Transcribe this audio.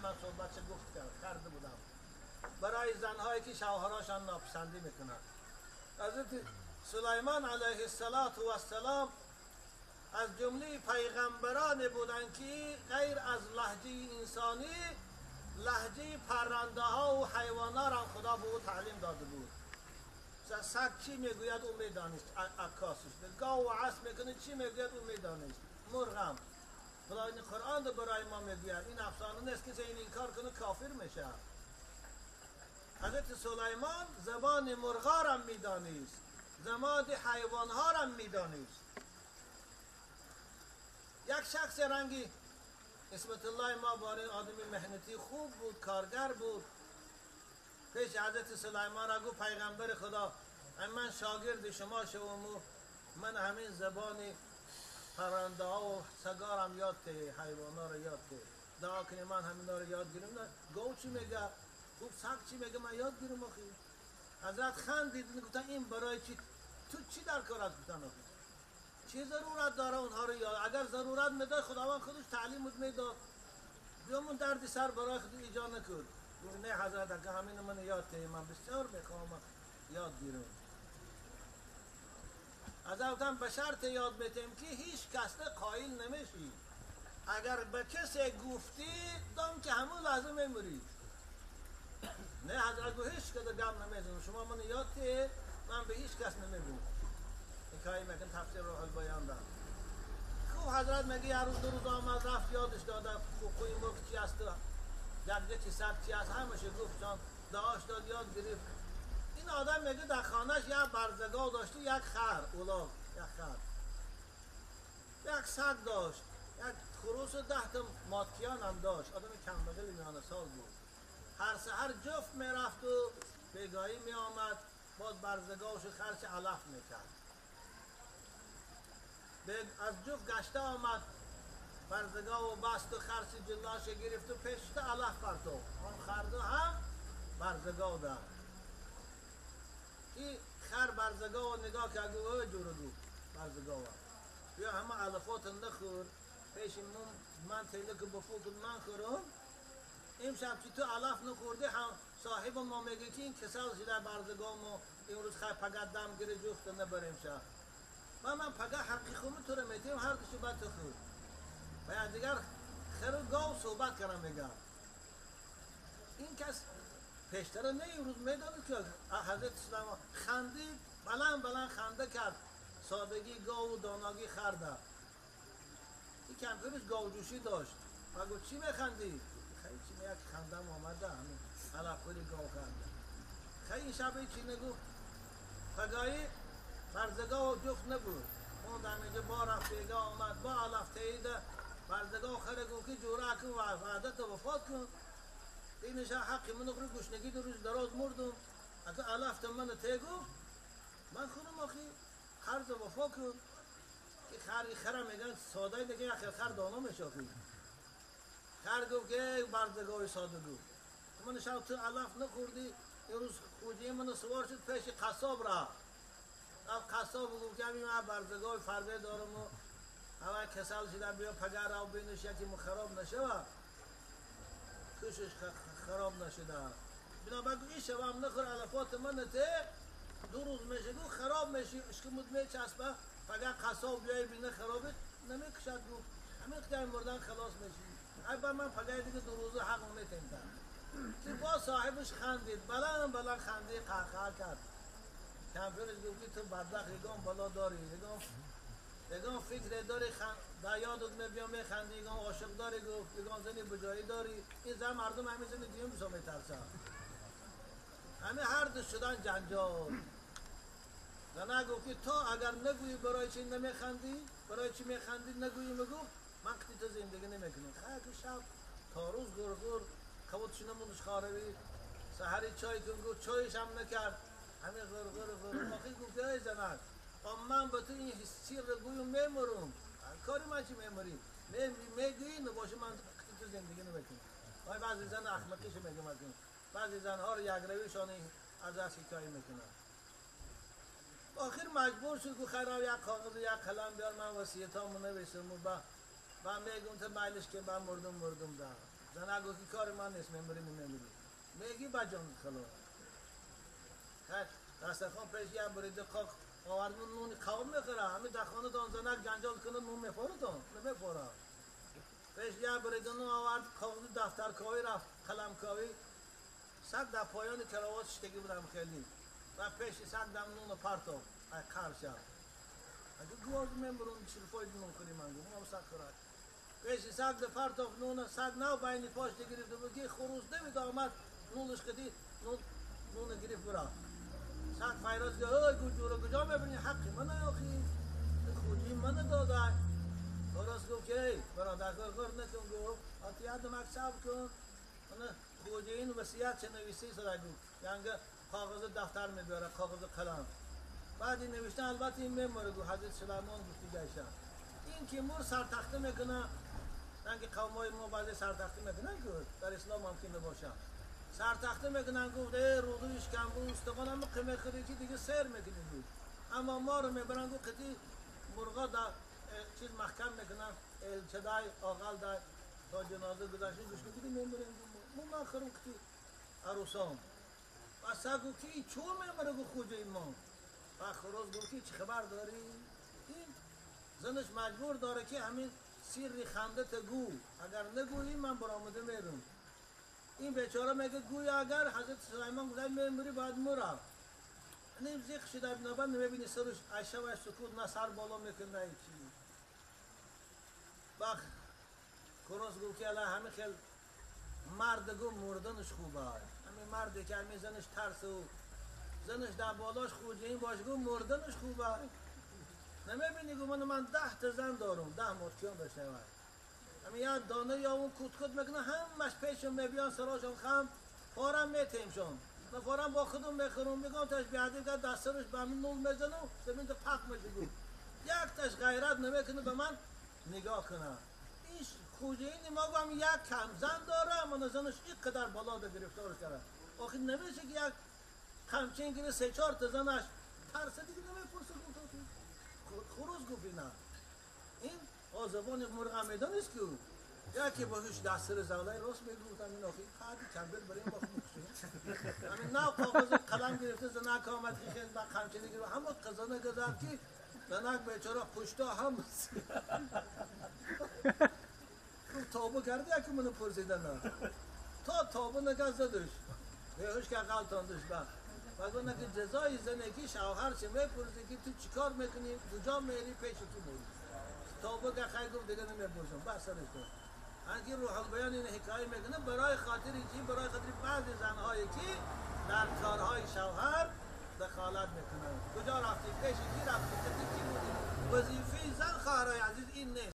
من صحبت کرده بودم برای زنهایی که شوهراشان ناپسندی میکنند. حضرت سلیمان علیه السلام از جمله پیغمبران بودند که غیر از لهجه انسانی لهجه پرنده ها و حیوانات را خدا به او تعلیم داده بود. سگ چی میگوید او میدانست، عکاسش گاو و عصر میکنه چی میگوید او میدانست. مرغم خدا این قرآن رو برای ما میگوید، این افسانه نیست که این انکار کنه کافر میشه. حضرت سلیمان زبان مرغا را میدانست، زبان حیوان ها را میدانست. یک شخص رنگی اسمت الله ما باره آدمی مهنتی خوب بود، کارگر بود، پیش حضرت سلیمان را گفت پیغمبر خدا من شاگرد شما شوم و من همین زبان پرنده ها و سگا را یاد که حیوانا را یاد که دعا کنی من همین را یاد گیرم. نه گاو چی میگه، خوب سگ چی میگه من یاد گیرم. آخی حضرت خندید گفتن این برای چی، تو چی در کار است؟ گفتن آخی چی ضرورت داره اونها رو یاد؟ اگر ضرورت میداد خداوند خودش تعلیم میداد، بیامون درد سر برای خود ایجاد نکرد. نه حضرت اگر همین من یاد که من بسیار میخوام یاد گیرم. حضرت به شرط یاد میتیم که هیچ کس قائل نمیشی. اگر به کسی گفتی دام که همون لازم میموری. نه حضرت گو هیچ کده گم نمیزنم، شما من یاد که من به هیچ کس نمیگم. حکایه میگن تفسیر روح البیان دارم. خوب حضرت میگه یه روز دو روز آمد رفت یادش داده خوی مرغ چی هست، جگه چی سگ چی هست همشه گفت جان دعاش داد یاد گرفت. این آدم میگه در خانهش یک برزگاه داشته، یک خر اولاغ، یک خر، یک سگ داشت، یک خروس 10 تا ماتکیان هم داشت. آدم کم بغل میانه سال بود. هر سحر جفت میرفت و بیگاهی میآمد باز برزگاهش خرچ علف میکرد. از جفت گشته آمد برزگاه و بست و خرچ جلاش گرفت و پیشت علف پرتو. آن خرده هم برزگاه دار. این خر برزگاه و نگاه که اگه جوره دو برزگاه بیا همه علفات نخور پیش من تیله که بفوت من خورم. این شب که تو علف نخورده هم صاحب ما میگه که این کسال شده برزگاه ما این روز خیلی پگه دم گره جفت نبریم شب من پگه حقی خومه تو رو میتیم هر دو شبت خور. و دیگر خیر گاو صحبت کنم میگم این کس پیشتره نه این روز میدانید که حضرت سلیمان خندید، بلند خنده کرد، سادگی گاو و داناگی خرده. این کمپرش گاو جوشی داشت و گفت چی میخندی؟ خیلی چی یک خندم آمده همین علف خوری گاو خنده. خیلی شبه چی نگفت فگاهی برزگاه جفت نبود. اون در اینجا با رفتگاه آمد با علف تیده برزگاه خره گفت که جوره کن و وعدت وفات کن. اینش حقی من اخری گشنگی دو روز دراز مردم اگه علفت من تیگو من خونم آخی خرز وفا کن. که خرم میگن ساده دیگه اخیر خر دانا میشافی. خر گفت که برزگاه ساده گفت من شب تو علف نخوردی این روز خوجی من سوار شد پیش قصاب را قصاب گفت که همین من برزگاه فرده دارم و همه کسال شده بیا پگر را و بینش یکی خراب نشه کشش خراب نشده. بنابراین این شب هم نخور علفات من ته 2 روز میشه گو خراب میشه اشکمود میچسبه فقط قصاب بیای بینه خرابه نمیکشد گو همین که مردن خلاص میشی. ای با من فقط دیگه 2 روز حق میتیمدن که با صاحبش خندید بلند خندید قهقه کرد. کمپرش گفتی تو بدبخت یگان بالا داری یگان فکر داری در یادت میبیام میخندی یگان عاشق داری گفت یگان زنی بجایی داری. این زن مردم همین زنی دیم بسا میترسن همه هر دو شدن جنجال. زنه گفتی تو اگر نگویی برای چی نمیخندی برای چی میخندی نگویی مگو من کتی تو زندگی نمیکنم. خیلی شب تا روز گرگر خود شنمونش خاروی سحری چای کن گفت چایش هم نکرد همه غرغر آخی گفتی ای زنک من به تو این سیر گویم میمورم کاری من چی میموری میگویی نباشه من تو زندگی نمیکنم. بعضی زن احمقیش میگم از این بعضی زنها رو یک رویشان از دست حکایه میکنن. آخر مجبور شد که خیلی یک کاغذ و یک قلم بیار من وصیتامو نویسم و میگم تو میلش که من مردم ده زنه گفت کار من نیست میمیری میگی بجان خلا دستخان پیش یه بریده قاق آوردن نون قوم میخوره همه دخانه دان زنک جنجال کنه نون میخوره دان نمیخوره پیش یه بریده نون آورد کاغذ دفتر کاوی رفت قلم کاوی صد در پایان کراوات شتگی بودم خیلی و پیش صد دم نون پرتو قرشم اگه گوز میبرون شرفای نون کنی من گو هم صد خورد پیش صد در پرتو نون صد نو بینی پاش گرفته بگی خروز نمید آمد نونش کدی نون گرفت برا صد فیروز گه اوی گجوره کجا میبینی حقی منه آخی خودی منه داده خلاص گفت که ای برادر گرگر نکن گفت آتی یاد مکتب کن منه خودی این وصیت چه نویسی سره گفت یعنی کاغذ دفتر میبره کاغذ قلم بعد این نوشتن البته این میماره گفت حضرت سلیمان گفتی گیشن این که مور سرتخته میکنه یعنی قومای ما بعضی سرتخته میکنن گفت در اسلام ممکن نباشه سرتخته میکنن گفت روزویش کم بود استقانم قیمه خریدی دیگه سیر میکنید اما ما رو میبرن گفت قطعی مرغا در چیز محکم میکنن چدای آقل در تا جنازه گذاشتی گوش میکنی میمرین گفت من خرم قطعی عروسان و سگو که چون میمره گفت خوجه ایمان و خروز گفت چه خبر داری؟ این زنش مجبور داره که همین سیری خنده تگو اگر نگویی من برآمده میرم این بیچاره میگه گویا اگر حضرت سلیمان گفت میمیری باید مرا نیم زیخ شده بنابر نمیبینی سرش عشه و سکوت نه سر بالا میکنه نه چی بخ کروز گفت که الان همه خیل مرد گو مردنش خوبه همین مردی که همین زنش ترس و زنش در بالاش خوجه این باش گو مردنش خوبه نمیبینی گو من 10 تا زن دارم 10 مرتیان داشته باید همین یاد دانه یا اون کت میکنه همش پیشم میبیان سراشم خم فارم میتیمشون نه فارم با خودم میخورم میگم تاش بیادی که دسترش به همین نول میزنم زمین تو پاک میشه گو یک تاش غیرت نمیکنه به من نگاه کنه این خوجه اینی ما گوهم یک کم زن داره من زنش اینقدر بالا ده گرفتارش کرده آخی نمیشه که یک کمچین گیره 3-4 تا زنش ترسه دیگه نمیپرسه خروز گفتی نه این آزبان مرغ میدان است که یکی باهوش دستر زولای راست میگفتم این آخی قدی چنبل برای این باخت مکشون همین نه کاغذ قلم گرفته زنک آمد که خیلی با کمچینی گرفت همه قزانه گذار که زنک بیچاره پشتا هم توبه کرده یکی منو پرسیدن نه تا توبه نگه زدش بیهوش که غلطان داشت و گونه که جزای زنگی شوهر چه میپرسه که تو چیکار میکنی کجا میری پیش کی میری توبه که خیلی گفت دیگه نمیپرسم بس سرش کن هنگی روح البیان این حکایه میکنه برای خاطر چی برای خاطر بعضی زنهایی که در کارهای شوهر دخالت میکنن کجا رفتی پیش کی رفتی کسی کی بودی وظیفه زن خواهرای عزیز این نیست